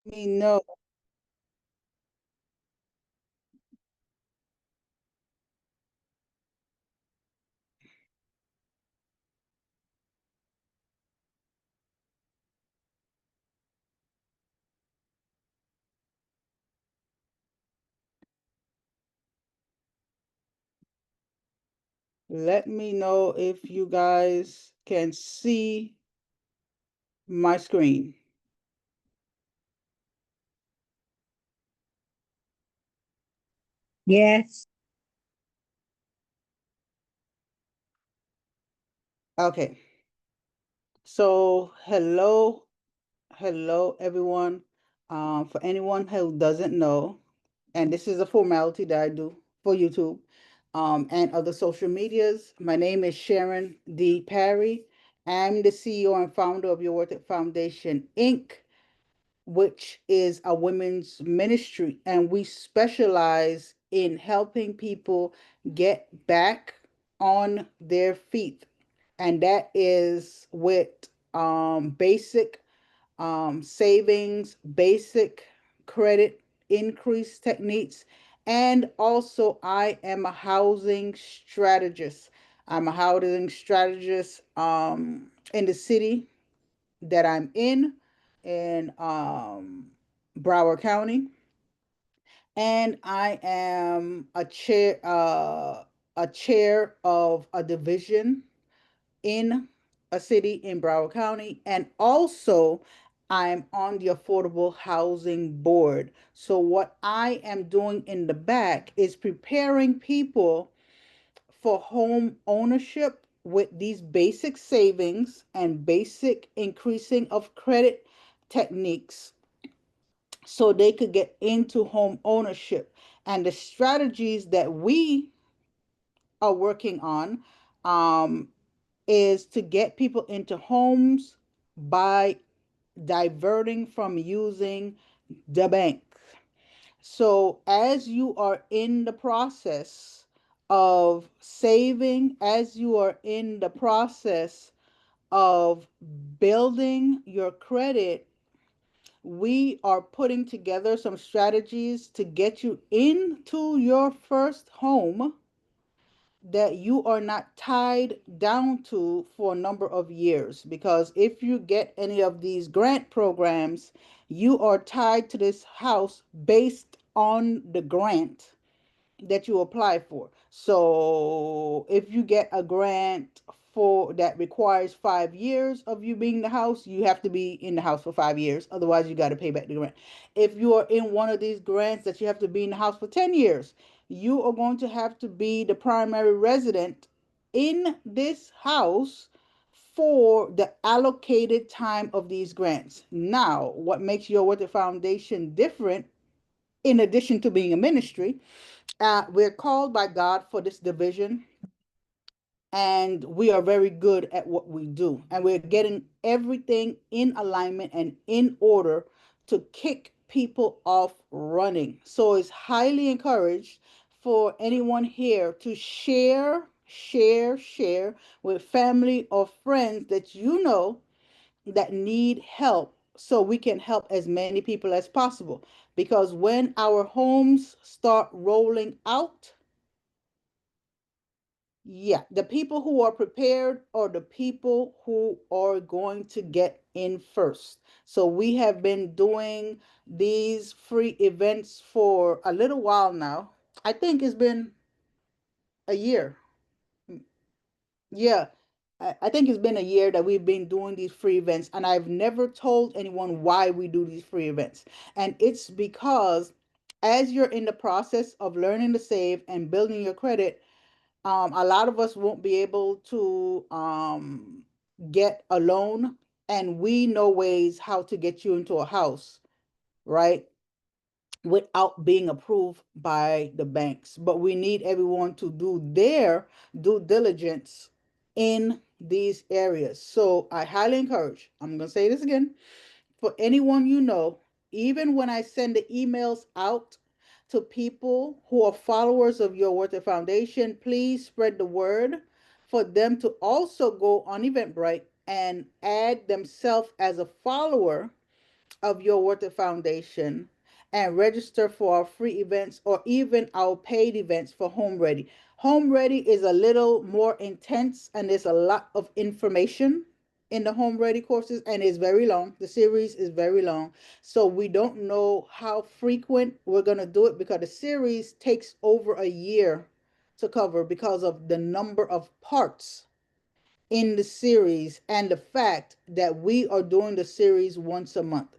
Me know. Let me know if you guys can see my screen. Yes. Okay. So, hello everyone. For anyone who doesn't know, and this is a formality that I do for YouTube and other social medias. My name is Sharon D. Parry. I'm the CEO and founder of Your Worth It Foundation, Inc., which is a women's ministry, and we specialize in helping people get back on their feet, and that is with basic savings, basic credit increase techniques, and also I am a housing strategist. I'm a housing strategist in the city that I'm in Broward County, and I am a chair of a division in a city in Broward County, and also I'm on the Affordable Housing Board. So what I am doing in the back is preparing people for home ownership with these basic savings and basic increasing of credit techniques so they could get into home ownership. And the strategies that we are working on um, is to get people into homes by diverting from using the bank. So, as you are in the process of saving, as you are in the process of building your credit, we are putting together some strategies to get you into your first home that you are not tied down to for a number of years. Because if you get any of these grant programs, you are tied to this house based on the grant that you apply for. So if you get a grant for that requires 5 years of you being in the house, you have to be in the house for 5 years. Otherwise, you got to pay back the grant. If you are in one of these grants that you have to be in the house for 10 years, you are going to have to be the primary resident in this house for the allocated time of these grants. Now, what makes Your Worth It Foundation different, in addition to being a ministry, we're called by God for this division, and we are very good at what we do. And we're getting everything in alignment and in order to kick people off running. So it's highly encouraged for anyone here to share with family or friends that you know that need help, so we can help as many people as possible. Because when our homes start rolling out, yeah, the people who are prepared are the people who are going to get in first. So we have been doing these free events for a little while now. I think it's been a year. Yeah, I think it's been a year that we've been doing these free events, and I've never told anyone why we do these free events. And it's because as you're in the process of learning to save and building your credit, a lot of us won't be able to get a loan, and we know ways how to get you into a house, right? Without being approved by the banks. But we need everyone to do their due diligence in these areas. So I highly encourage, I'm going to say this again, for anyone you know, even when I send the emails out to people who are followers of Your Worth It Foundation, please spread the word for them to also go on Eventbrite and add themselves as a follower of your Worth It Foundation and register for our free events or even our paid events for Home Ready. Home Ready is a little more intense and there's a lot of information in the Home Ready courses and it's very long. The series is very long. So we don't know how frequent we're going to do it because the series takes over a year to cover because of the number of parts in the series and the fact that we are doing the series once a month.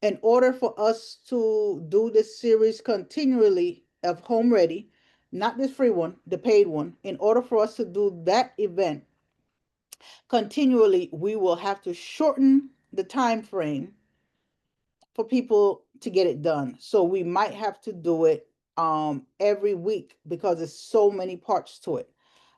In order for us to do this series continually of Home Ready, not this free one, the paid one, in order for us to do that event continually, we will have to shorten the time frame for people to get it done. So we might have to do it every week because there's so many parts to it.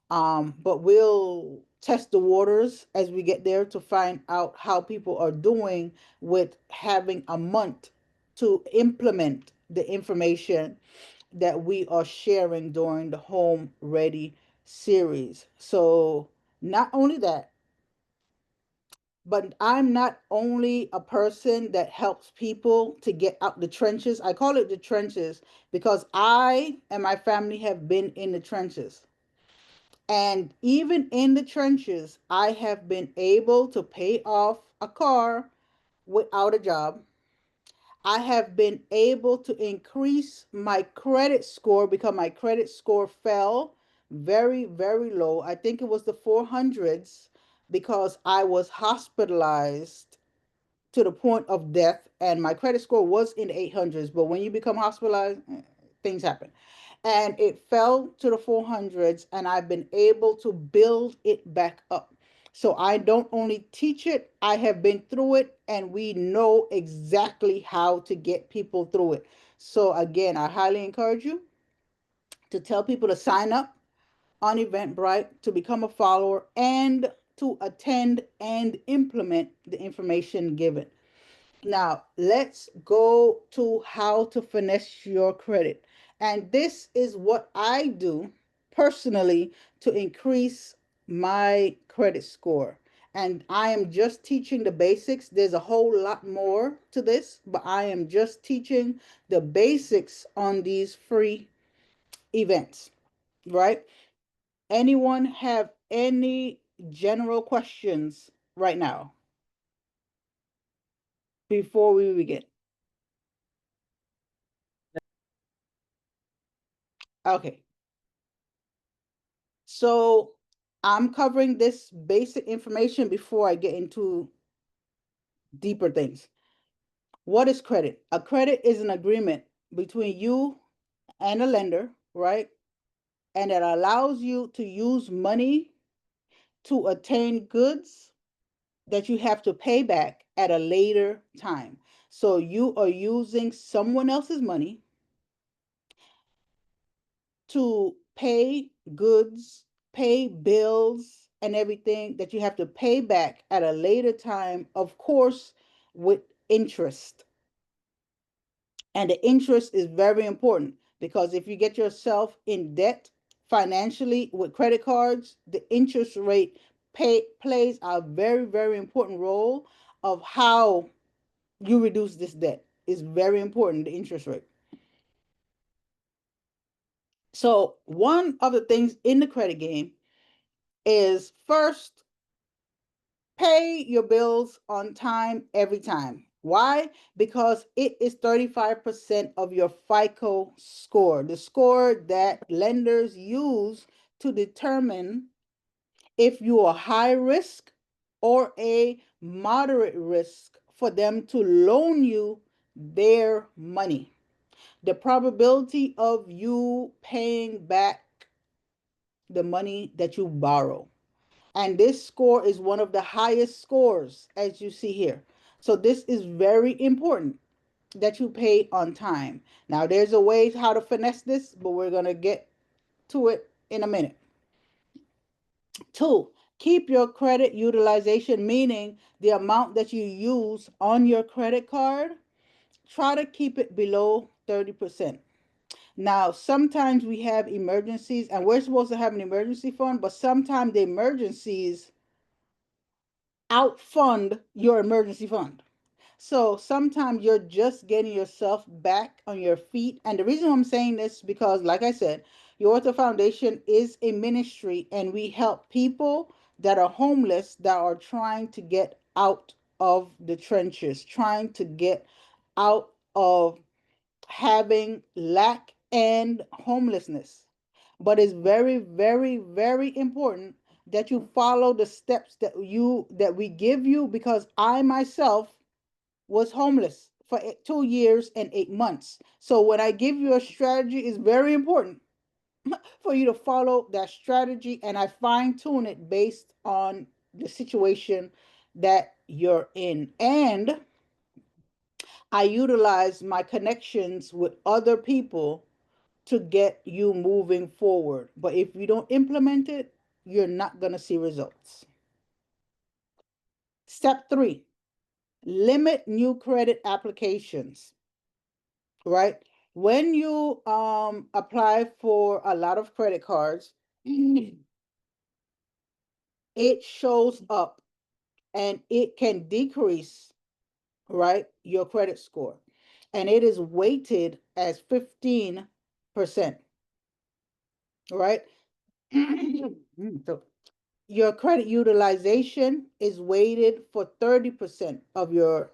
But we'll test the waters as we get there to find out how people are doing with having a month to implement the information that we are sharing during the Home Ready series. So, not only that, but I'm not only a person that helps people to get out the trenches. I call it the trenches because I and my family have been in the trenches. And even in the trenches, I have been able to pay off a car without a job. I have been able to increase my credit score because my credit score fell very, very low. I think it was the 400s because I was hospitalized to the point of death, and my credit score was in the 800s. But when you become hospitalized, things happen. And it fell to the 400s, and I've been able to build it back up. So I don't only teach it, I have been through it, and we know exactly how to get people through it. So again, I highly encourage you to tell people to sign up on Eventbrite, to become a follower, and to attend and implement the information given. Now, let's go to how to finesse your credit. And this is what I do personally to increase my credit score. And I am just teaching the basics. There's a whole lot more to this, but I am just teaching the basics on these free events, right? Anyone have any general questions right now before we begin? Okay. So I'm covering this basic information before I get into deeper things. What is credit? A credit is an agreement between you and a lender, right? And it allows you to use money to attain goods that you have to pay back at a later time. So you are using someone else's money to pay goods, pay bills, and everything that you have to pay back at a later time, of course, with interest. And the interest is very important because if you get yourself in debt financially with credit cards, the interest rate plays a very, very important role of how you reduce this debt. It's very important, the interest rate. So, one of the things in the credit game is first pay your bills on time every time. Why? Because it is 35% of your FICO score, the score that lenders use to determine if you are high risk or a moderate risk for them to loan you their money. The probability of you paying back the money that you borrow. And this score is one of the highest scores, as you see here. So this is very important that you pay on time. Now, there's a way how to finesse this, but we're going to get to it in a minute. Two, keep your credit utilization, meaning the amount that you use on your credit card, try to keep it below 30%. Now, sometimes we have emergencies, and we're supposed to have an emergency fund, but sometimes the emergencies outfund your emergency fund. So sometimes you're just getting yourself back on your feet. And the reason I'm saying this because, like I said, your Author Foundation is a ministry, and we help people that are homeless that are trying to get out of the trenches, trying to get out of having lack and homelessness. But it's very, very, very important that you follow the steps that we give you, because I myself was homeless for 2 years and 8 months. So when I give you a strategy, it's very important for you to follow that strategy, and I fine tune it based on the situation that you're in. And I utilize my connections with other people to get you moving forward. But if you don't implement it, you're not going to see results. Step three, limit new credit applications, right? When you apply for a lot of credit cards, it shows up and it can decrease, right, your credit score. And it is weighted as 15%, right? So your credit utilization is weighted for 30% of your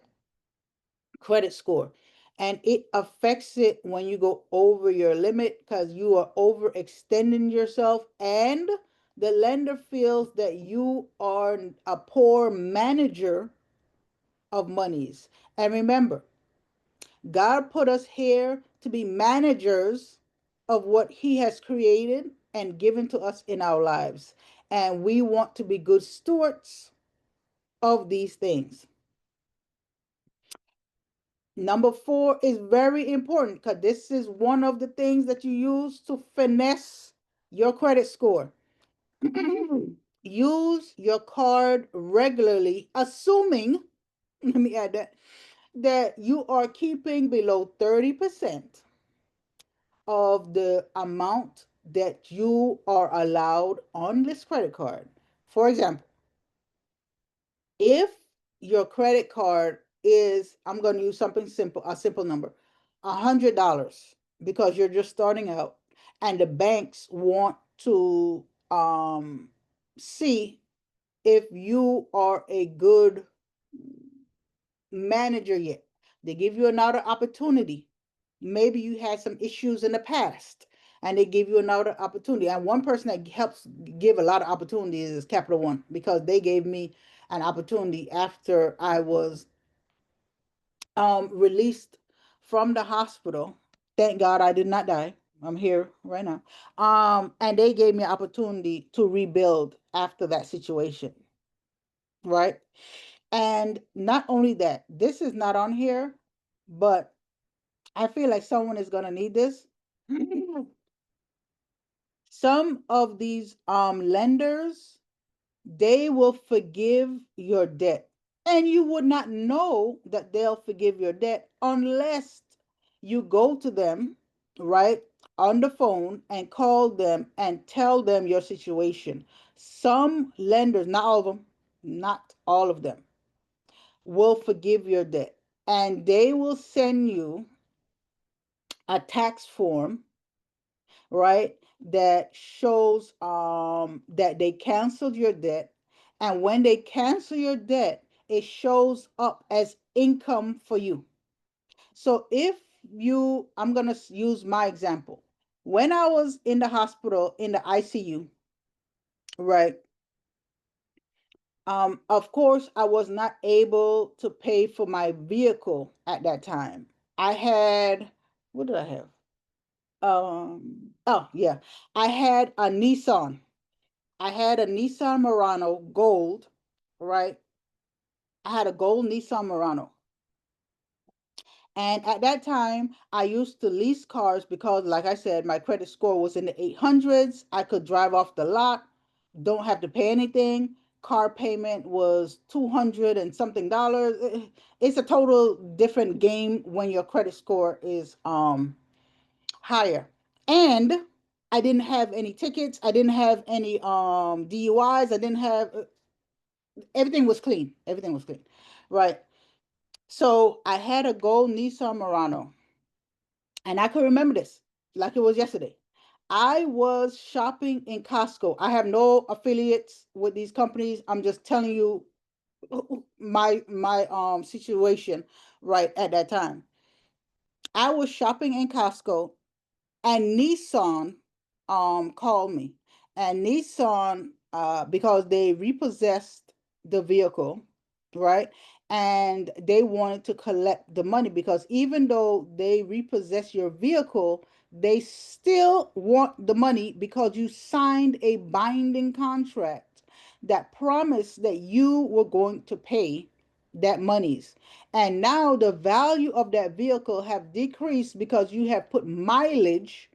credit score. And it affects it when you go over your limit because you are overextending yourself, and the lender feels that you are a poor manager of monies. And remember, God put us here to be managers of what He has created and given to us in our lives. And we want to be good stewards of these things. Number four is very important because this is one of the things that you use to finesse your credit score. Use your card regularly, assuming, let me add that you are keeping below 30% of the amount that you are allowed on this credit card. For example, if your credit card is, I'm going to use something simple, a simple number, $100, because you're just starting out, and the banks want to see if you are a good manager yet. They give you another opportunity. Maybe you had some issues in the past and they give you another opportunity. And one person that helps give a lot of opportunities is Capital One, because they gave me an opportunity after I was released from the hospital. Thank God I did not die. I'm here right now. And they gave me an opportunity to rebuild after that situation, right? And not only that, this is not on here, but I feel like someone is going to need this. Some of these lenders, they will forgive your debt. And you would not know that they'll forgive your debt unless you go to them, right, on the phone and call them and tell them your situation. Some lenders, not all of them, not all of them, will forgive your debt. And they will send you a tax form, right, that shows that they canceled your debt. And when they cancel your debt, it shows up as income for you. So if you, I'm going to use my example. When I was in the hospital in the ICU, right, of course I was not able to pay for my vehicle at that time. I had, what did I have? Oh yeah, I had a Nissan. I had a Nissan Murano gold, right? I had a gold Nissan Murano. And at that time, I used to lease cars because, like I said, my credit score was in the 800s. I could drive off the lot, don't have to pay anything. Car payment was 200 and something dollars. It's a total different game when your credit score is higher. And I didn't have any tickets. I didn't have any DUIs. I didn't have everything was clean. Everything was clean. Right. So I had a gold Nissan Murano, and I can remember this like it was yesterday. I was shopping in Costco. I have no affiliates with these companies. I'm just telling you my situation right at that time. I was shopping in Costco, and Nissan called me, and Nissan because they repossessed the vehicle, right, and they wanted to collect the money, because even though they repossess your vehicle, they still want the money because you signed a binding contract that promised that you were going to pay that monies. And now the value of that vehicle have decreased because you have put mileage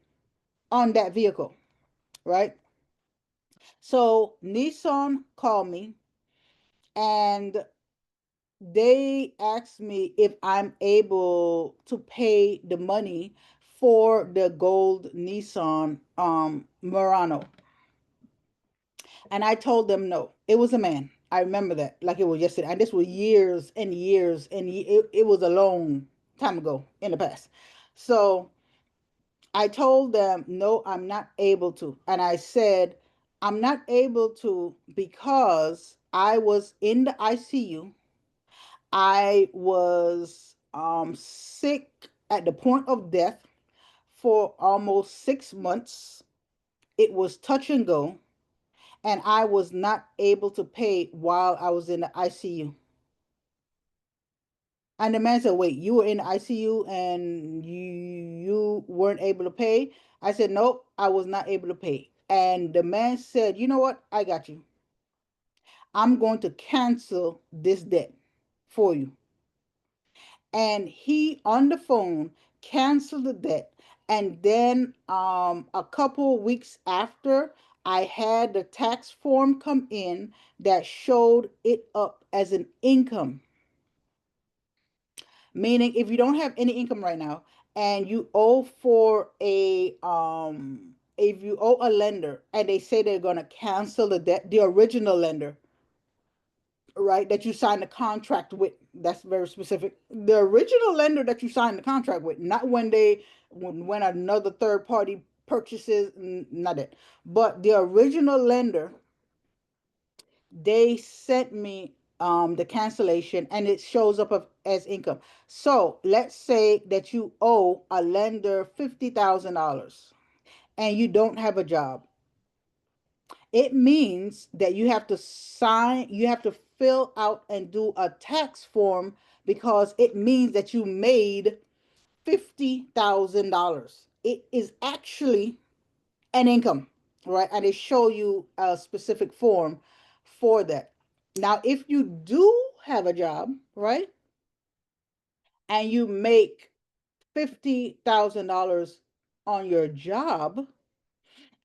on that vehicle, right? So Nissan called me, and they asked me if I'm able to pay the money for the gold Nissan Murano. And I told them no. It was a man. I remember that like it was yesterday. And this was years and years, and it was a long time ago in the past. So I told them, no, I'm not able to. And I said, I'm not able to because I was in the ICU. I was sick at the point of death for almost 6 months. It was touch and go, and I was not able to pay while I was in the ICU. And the man said, wait, you were in the ICU and you weren't able to pay? I said, nope, I was not able to pay. And the man said, you know what? I got you. I'm going to cancel this debt for you. And he on the phone canceled the debt. And then a couple weeks after, I had the tax form come in that showed it up as an income. Meaning, if you don't have any income right now and you owe for a if you owe a lender and they say they're going to cancel the debt, the original lender, right, that you signed the contract with, that's very specific. The original lender that you signed the contract with, not when another third party purchases, not it, but the original lender, they sent me the cancellation, and it shows up as income. So let's say that you owe a lender $50,000 and you don't have a job. It means that you have to fill out and do a tax form, because it means that you made $50,000. It is actually an income, right? And they show you a specific form for that. Now, if you do have a job, right, and you make $50,000 on your job,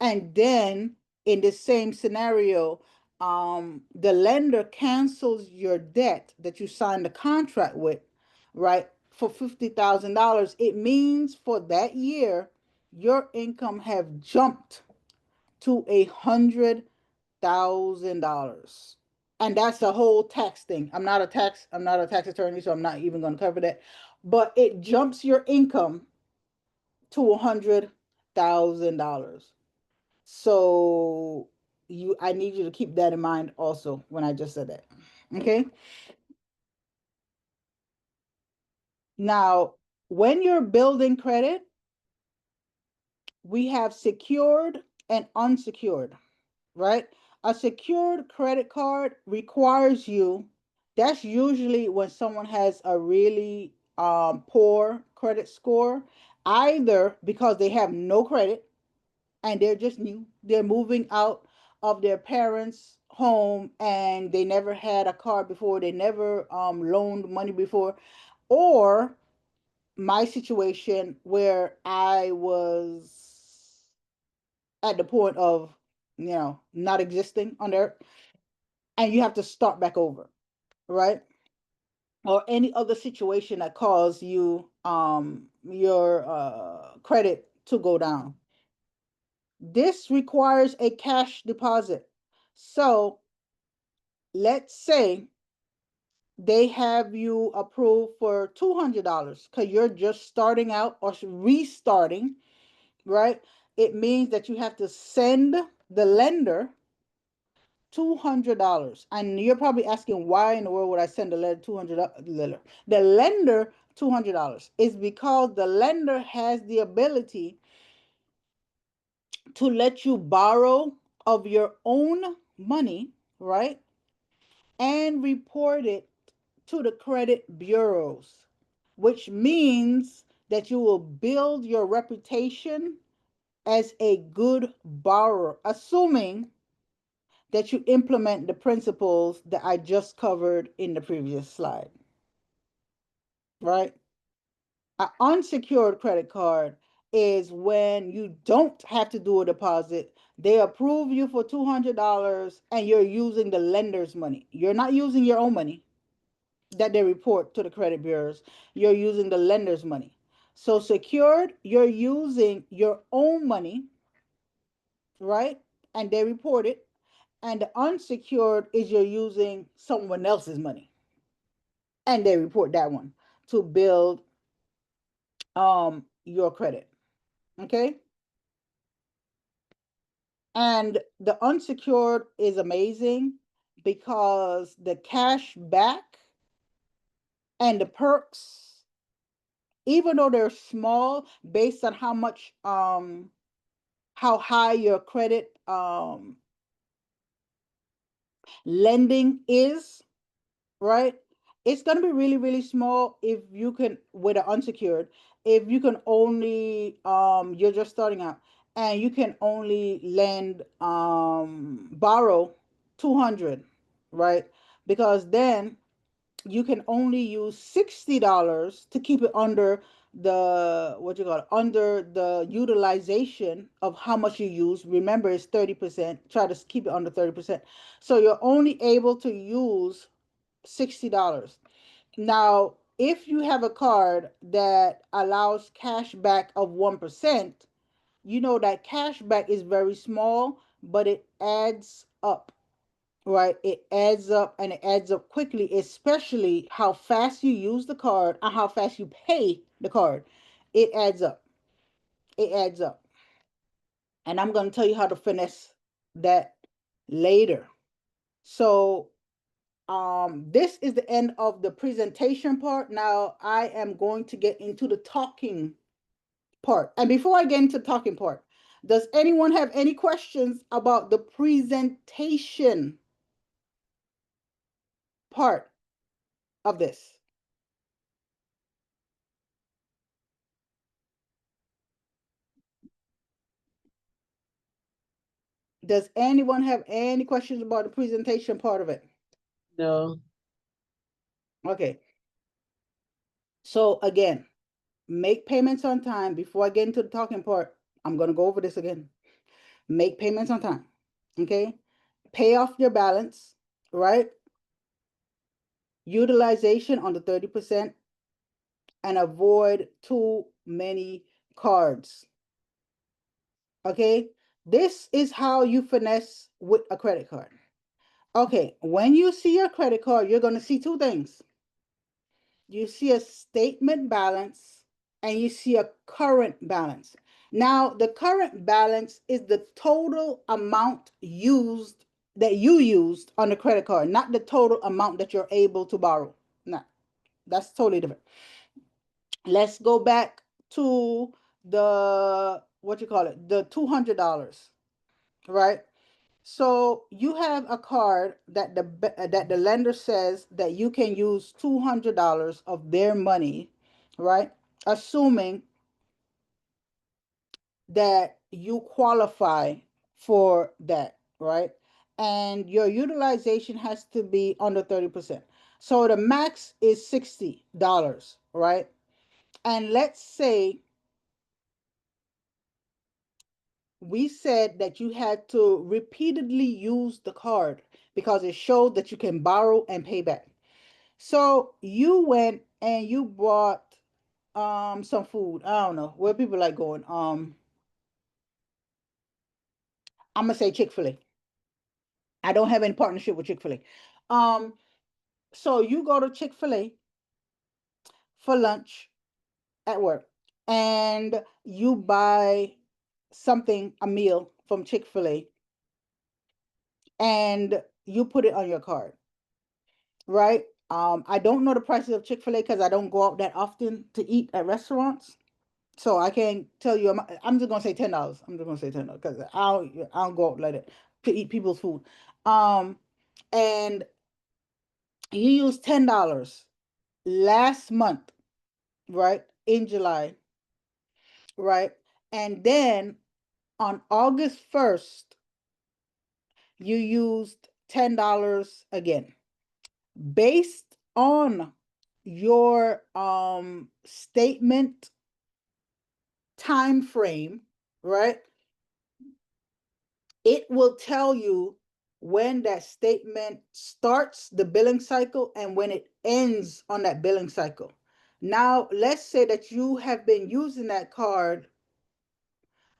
and then in the same scenario, the lender cancels your debt that you signed the contract with, right, for $50,000, it means for that year your income have jumped to $100,000. And that's the whole tax thing. I'm not a tax attorney, so I'm not even going to cover that. But it jumps your income to $100,000. So I need you to keep that in mind also when I just said that. Okay. Now, when you're building credit, we have secured and unsecured, right? A secured credit card requires you, that's usually when someone has a really poor credit score, either because they have no credit and they're just new, they're moving out of their parents' home and they never had a car before, they never loaned money before, or my situation where I was at the point of, not existing on there, and you have to start back over, right? Or any other situation that caused you your credit to go down. This requires a cash deposit. So let's say they have you approved for $200 because you're just starting out or restarting, right? It means that you have to send the lender $200. And you're probably asking, why in the world would I send a letter $200? The lender $200 is because the lender has the ability to let you borrow of your own money, right? And report it to the credit bureaus, which means that you will build your reputation as a good borrower, assuming that you implement the principles that I just covered in the previous slide, right? An unsecured credit card is when you don't have to do a deposit. They approve you for $200 and you're using the lender's money. You're not using your own money that they report to the credit bureaus. You're using the lender's money. So secured, you're using your own money, right? And they report it. And the unsecured is you're using someone else's money and they report that one to build your credit. Okay. And the unsecured is amazing because the cash back and the perks, even though they're small based on how high your credit lending is, right? It's going to be really, really small if you can, with an unsecured, if you can only, you're just starting out and you can only borrow 200, right? Because then you can only use $60 to keep it under the, what you call it, under the utilization of how much you use. Remember, it's 30%. Try to keep it under 30%. So you're only able to use $60. Now, if you have a card that allows cash back of 1%, you know that cash back is very small, but it adds up, right? It adds up and it adds up quickly, especially how fast you use the card and how fast you pay the card. It adds up. It adds up. And I'm going to tell you how to finesse that later. So, this is the end of the presentation part. Now I am going to get into the talking part. And before I get into the talking part, does anyone have any questions about the presentation part of this? Does anyone have any questions about the presentation part of it? No. Okay. So again, make payments on time. Before I get into the talking part, I'm going to go over this again. Make payments on time. Okay. Pay off your balance, right? Utilization on the 30% and avoid too many cards. Okay. This is how you finesse with a credit card. Okay. When you see your credit card, you're going to see two things. You see a statement balance and you see a current balance. Now, the current balance is the total amount used that you used on the credit card, not the total amount that you're able to borrow. No, that's totally different. Let's go back to the, what you call it, the $200, right? So you have a card that the lender says that you can use $200 of their money, right? Assuming that you qualify for that, right? And your utilization has to be under 30%. So the max is $60, right? And let's say we said that you had to repeatedly use the card because it showed that you can borrow and pay back. So you went and you bought some food. I don't know where people like going. I'm gonna say Chick-fil-A. I don't have any partnership with Chick-fil-A. So you go to Chick-fil-A for lunch at work and you buy something, a meal from Chick-fil-A, and you put it on your card, right? I don't know the prices of Chick-fil-A because I don't go out that often to eat at restaurants. So I can't tell you. I'm just gonna say $10. I'm just gonna say $10 because I don't go out like that to eat people's food. Um, and you use $10 last month, right? In July, right? And then on August 1st, you used $10 again. Based on your statement time frame, right? It will tell you when that statement starts the billing cycle and when it ends on that billing cycle. Now, let's say that you have been using that card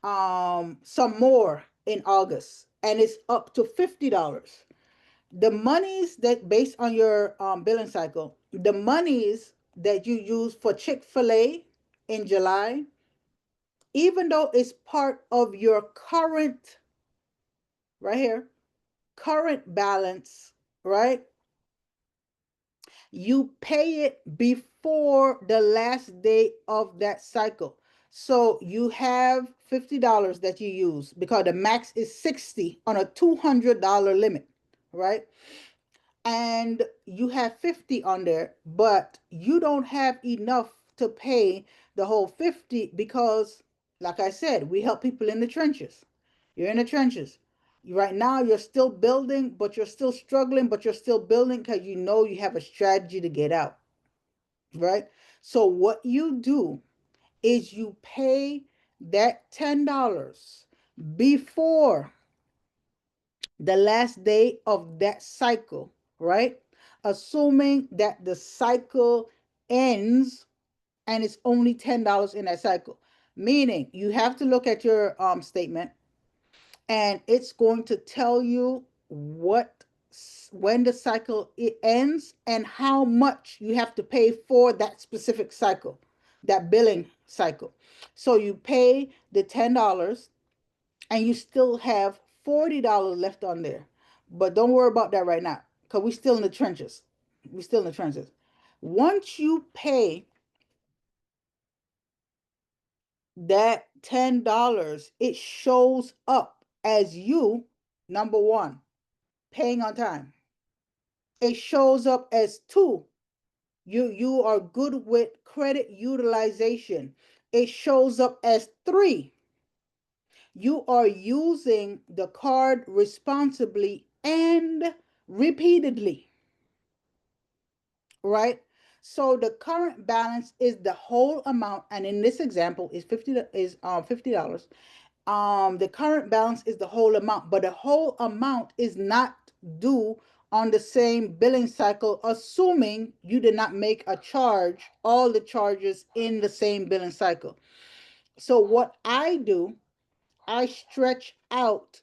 some more in August and it's up to $50. The monies that based on your billing cycle, the monies that you use for Chick-fil-A in July, even though it's part of your current, right here, current balance, right? You pay it before the last day of that cycle. So you have $50 that you use because the max is 60 on a $200 limit, right? And you have 50 on there, but you don't have enough to pay the whole 50 because, like I said, we help people in the trenches. You're in the trenches. Right now, you're still building, but you're still struggling, but you're still building because you know you have a strategy to get out, right? So, what you do is you pay that $10 before the last day of that cycle, right? Assuming that the cycle ends and it's only $10 in that cycle. Meaning you have to look at your statement and it's going to tell you what when the cycle it ends and how much you have to pay for that specific cycle, that billing cycle. So you pay the $10 and you still have $40 left on there. But don't worry about that right now because we're still in the trenches. We're still in the trenches. Once you pay that $10, it shows up as you, number one, paying on time. It shows up as two, you are good with credit utilization. It shows up as three, you are using the card responsibly and repeatedly, right? So the current balance is the whole amount, and in this example is $50. The current balance is the whole amount, but the whole amount is not due on the same billing cycle, assuming you did not make a charge, all the charges in the same billing cycle. So what I do, I stretch out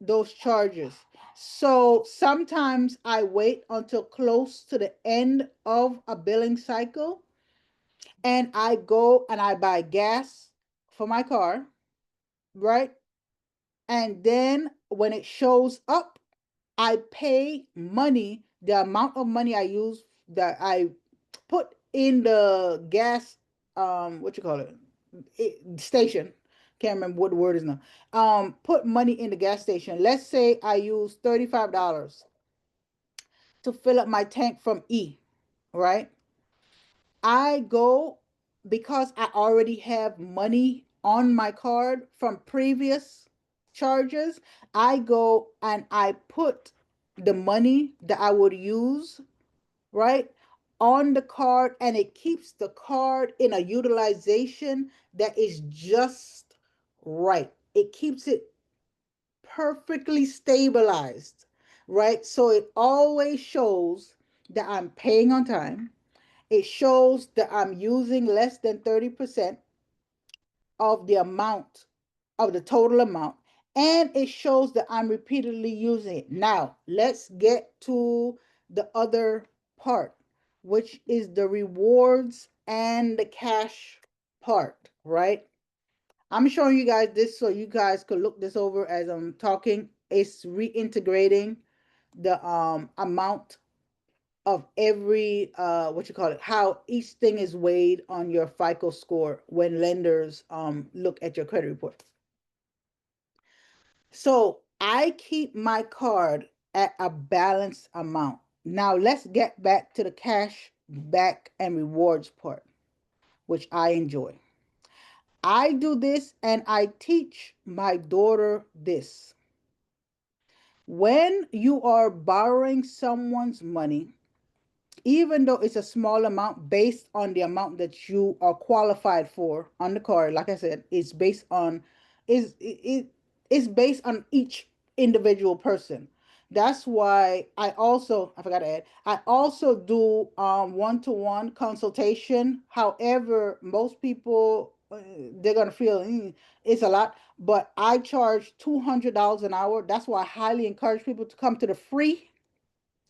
those charges. So sometimes I wait until close to the end of a billing cycle and I go and I buy gas for my car, right? And then when it shows up, I pay money, the amount of money I use that I put in the gas, what you call it, station. Can't remember what the word is now. Put money in the gas station. Let's say I use $35 to fill up my tank from E, right? I go because I already have money on my card from previous charges. I go and I put the money that I would use, right, on the card, and it keeps the card in a utilization that is just right. It keeps it perfectly stabilized, right? So it always shows that I'm paying on time. It shows that I'm using less than 30% of the amount of the total amount. And it shows that I'm repeatedly using it. Now, let's get to the other part, which is the rewards and the cash part, right? I'm showing you guys this so you guys could look this over as I'm talking. It's reintegrating the amount of every what you call it, how each thing is weighed on your FICO score when lenders look at your credit report. So I keep my card at a balanced amount. Now let's get back to the cash back and rewards part, which I enjoy. I do this and I teach my daughter this. When you are borrowing someone's money, even though it's a small amount based on the amount that you are qualified for on the card, like I said, it's based on it's based on each individual person. That's why I forgot to add, I also do one-to-one consultation. However, most people they're gonna feel it's a lot, but I charge $200 an hour. That's why I highly encourage people to come to the free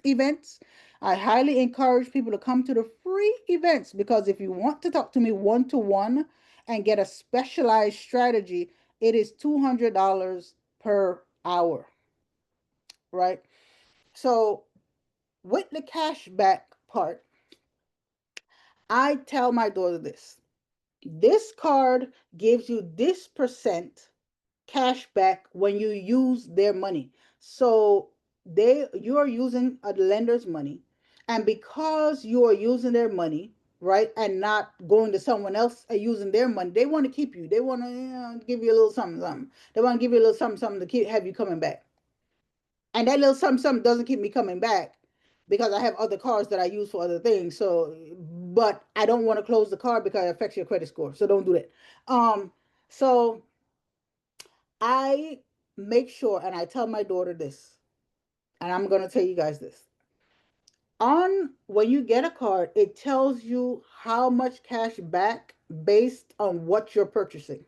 events. I highly encourage people to come to the free events because if you want to talk to me one to one and get a specialized strategy, it is $200 per hour, right? So, with the cashback part, I tell my daughter this card gives you this percent cash back when you use their money. So you're using a lender's money, and because you are using their money, right, and not going to someone else and using their money, they want to keep you. They want to give you a little something, something. They want to give you a little something, something to keep have you coming back. And that little something, something doesn't keep me coming back because I have other cards that I use for other things. So, but I don't want to close the card because it affects your credit score. So don't do that. So I make sure, and I tell my daughter this, and I'm going to tell you guys this. On when you get a card, it tells you how much cash back based on what you're purchasing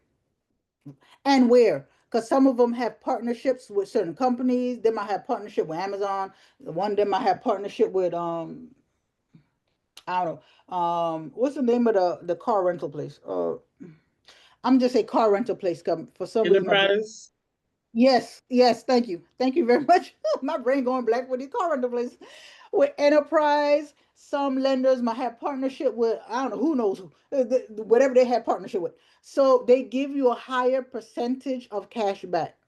and where. Because some of them have partnerships with certain companies. They might have partnership with Amazon. One of them might have partnership with I don't know what's the name of the car rental place. I'm just a car rental place. For some reason my brain. Enterprise. Yes, yes, thank you very much. My brain going black with the car rental place. With Enterprise, some lenders might have partnership with I don't know who knows who, whatever they have partnership with. So they give you a higher percentage of cash back,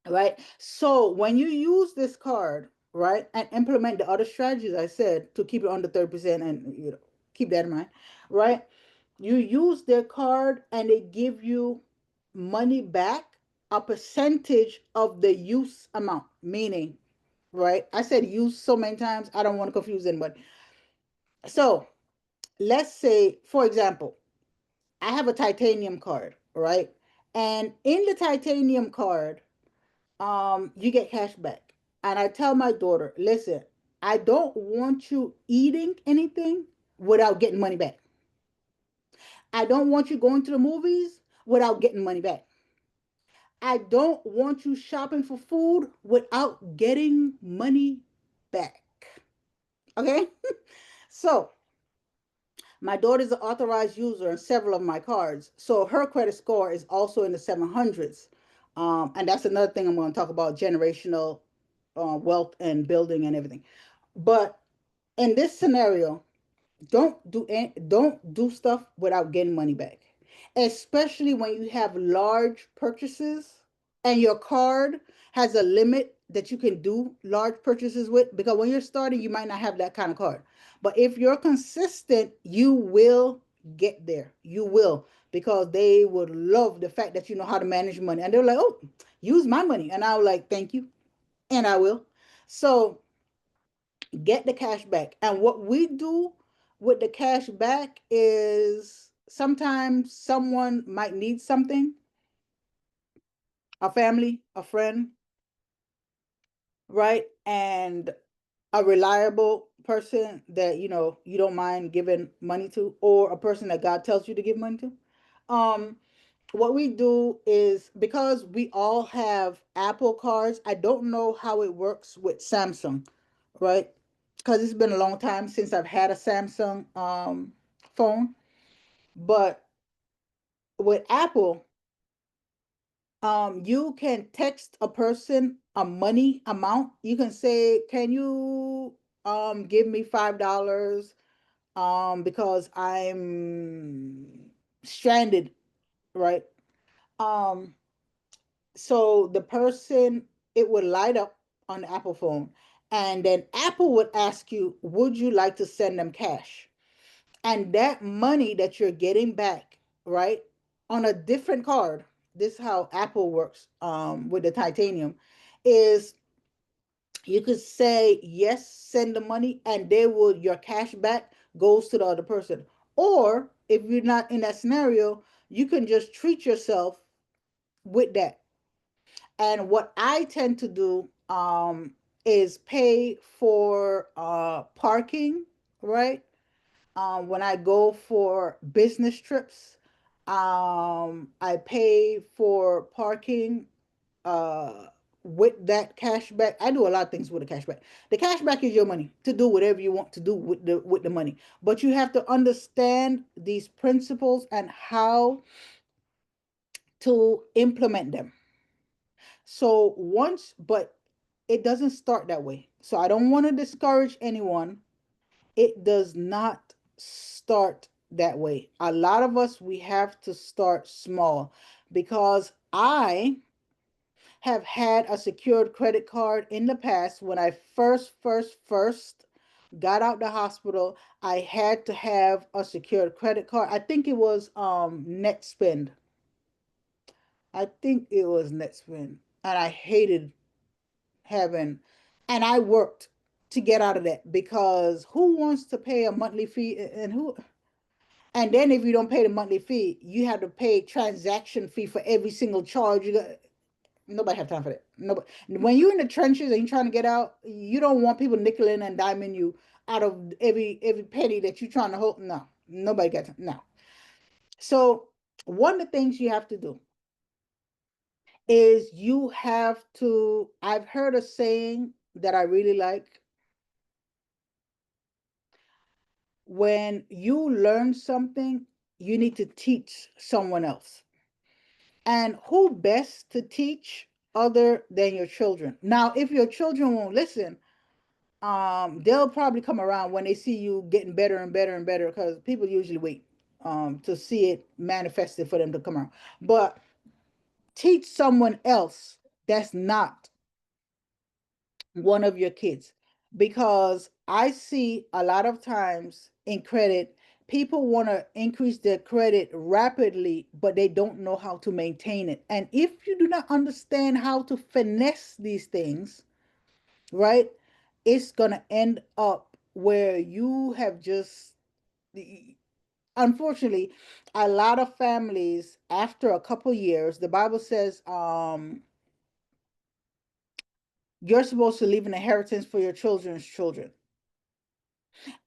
right? So when you use this card, right, and implement the other strategies I said to keep it under 30%, and keep that in mind, right? You use their card and they give you money back, a percentage of the use amount, meaning, right? I said use so many times, I don't want to confuse anybody. So let's say, for example, I have a titanium card, right? And in the titanium card, you get cash back. And I tell my daughter, listen, I don't want you eating anything without getting money back. I don't want you going to the movies without getting money back. I don't want you shopping for food without getting money back. Okay? So, my daughter's an authorized user in several of my cards. So, her credit score is also in the 700s. And that's another thing I'm going to talk about generational wealth and building and everything. But in this scenario, don't do stuff without getting money back, especially when you have large purchases and your card has a limit that you can do large purchases with, because when you're starting you might not have that kind of card, but if you're consistent you will get there. You will, because they would love the fact that you know how to manage money, and they're like, oh, use my money, and I was like, thank you, and I will. So get the cash back. And what we do with the cash back is sometimes someone might need something, a family, a friend, right? And a reliable person that you don't mind giving money to, or a person that God tells you to give money to. Um, what we do is, because we all have Apple cards, I don't know how it works with Samsung, right? because it's been a long time since I've had a Samsung phone. But with Apple, you can text a person a money amount. You can say, "Can you give me $5 because I'm stranded," right? Um so the person, it would light up on the Apple phone, and then Apple would ask you, "Would you like to send them cash?" And that money that you're getting back, right, on a different card, this is how Apple works with the titanium, is you could say yes, send the money, and they will, your cash back goes to the other person. Or if you're not in that scenario, you can just treat yourself with that. And what I tend to do is pay for parking, right? When I go for business trips, I pay for parking uh, with that cash back. I do a lot of things with the cash back. The cash back is your money to do whatever you want to do with the money. But you have to understand these principles and how to implement them. So once, but it doesn't start that way. So I don't want to discourage anyone. It does not start that way. A lot of us, we have to start small, because I have had a secured credit card in the past. When I first got out the hospital, I had to have a secured credit card. I think it was net spend. I think it was net spend. And I hated having, and I worked to get out of that, because who wants to pay a monthly fee, and who, and then if you don't pay the monthly fee, you have to pay transaction fee for every single charge you got. Nobody have time for that. Nobody. When you're in the trenches and you're trying to get out, you don't want people nickeling and diming you out of every penny that you're trying to hold. No, nobody got time. No. So one of the things you have to do is you have to. I've heard a saying that I really like: when you learn something, you need to teach someone else. And who best to teach other than your children? Now, if your children won't listen, they'll probably come around when they see you getting better and better and better, because people usually wait to see it manifested for them to come around. But teach someone else that's not one of your kids, because I see a lot of times in credit, people want to increase their credit rapidly, but they don't know how to maintain it. And if you do not understand how to finesse these things, right, it's going to end up where you have just, unfortunately, a lot of families, after a couple years, the Bible says you're supposed to leave an inheritance for your children's children.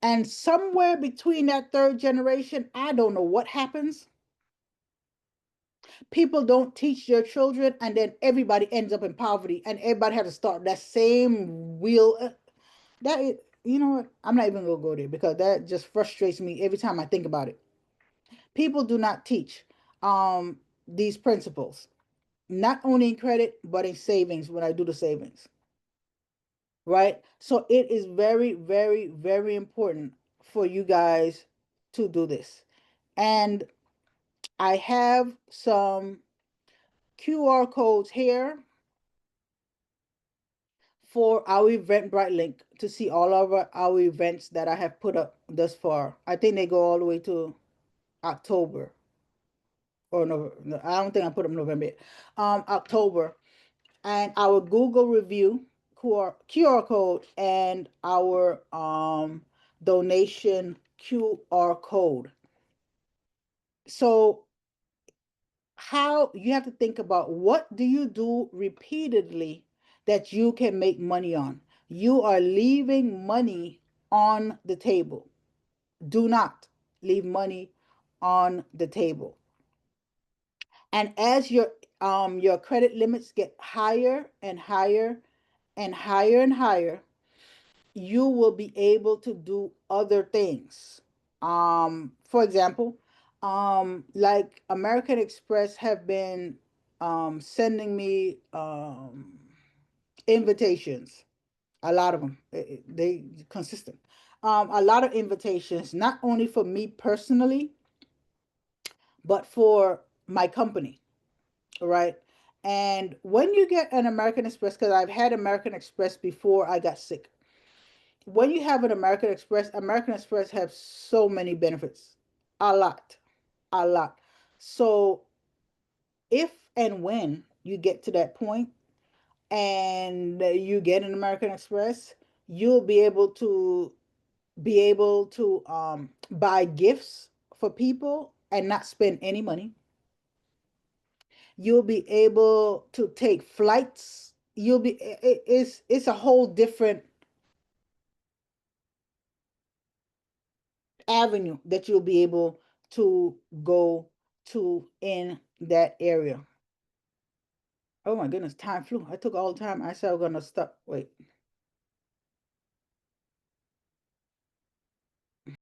And somewhere between that third generation, I don't know what happens. People don't teach their children, and then everybody ends up in poverty, and everybody has to start that same wheel. That is, you know what? I'm not even gonna go there, because that just frustrates me every time I think about it. People do not teach these principles, not only in credit but in savings. When I do the savings, right? So it is very, very, very important for you guys to do this. And I have some QR codes here for our Eventbrite link to see all of our events that I have put up thus far. I think they go all the way to October, or no, I don't think I put them November yet. October, and our Google review QR code, and our donation QR code. So how you have to think about, what do you do repeatedly that you can make money on? You are leaving money on the table. Do not leave money on the table. And as your credit limits get higher and higher and higher and higher, you will be able to do other things. For example, like American Express have been sending me invitations, a lot of them. They consistent. A lot of invitations, not only for me personally, but for my company, right? And when you get an American Express, because I've had American Express before I got sick. When you have an American Express have so many benefits, a lot, a lot. So if and when you get to that point and you get an American Express, you'll be able to buy gifts for people and not spend any money. You'll be able to take flights. It's a whole different avenue that you'll be able to go to in that area. Oh my goodness, time flew. I took all the time. I said I was gonna stop. Wait.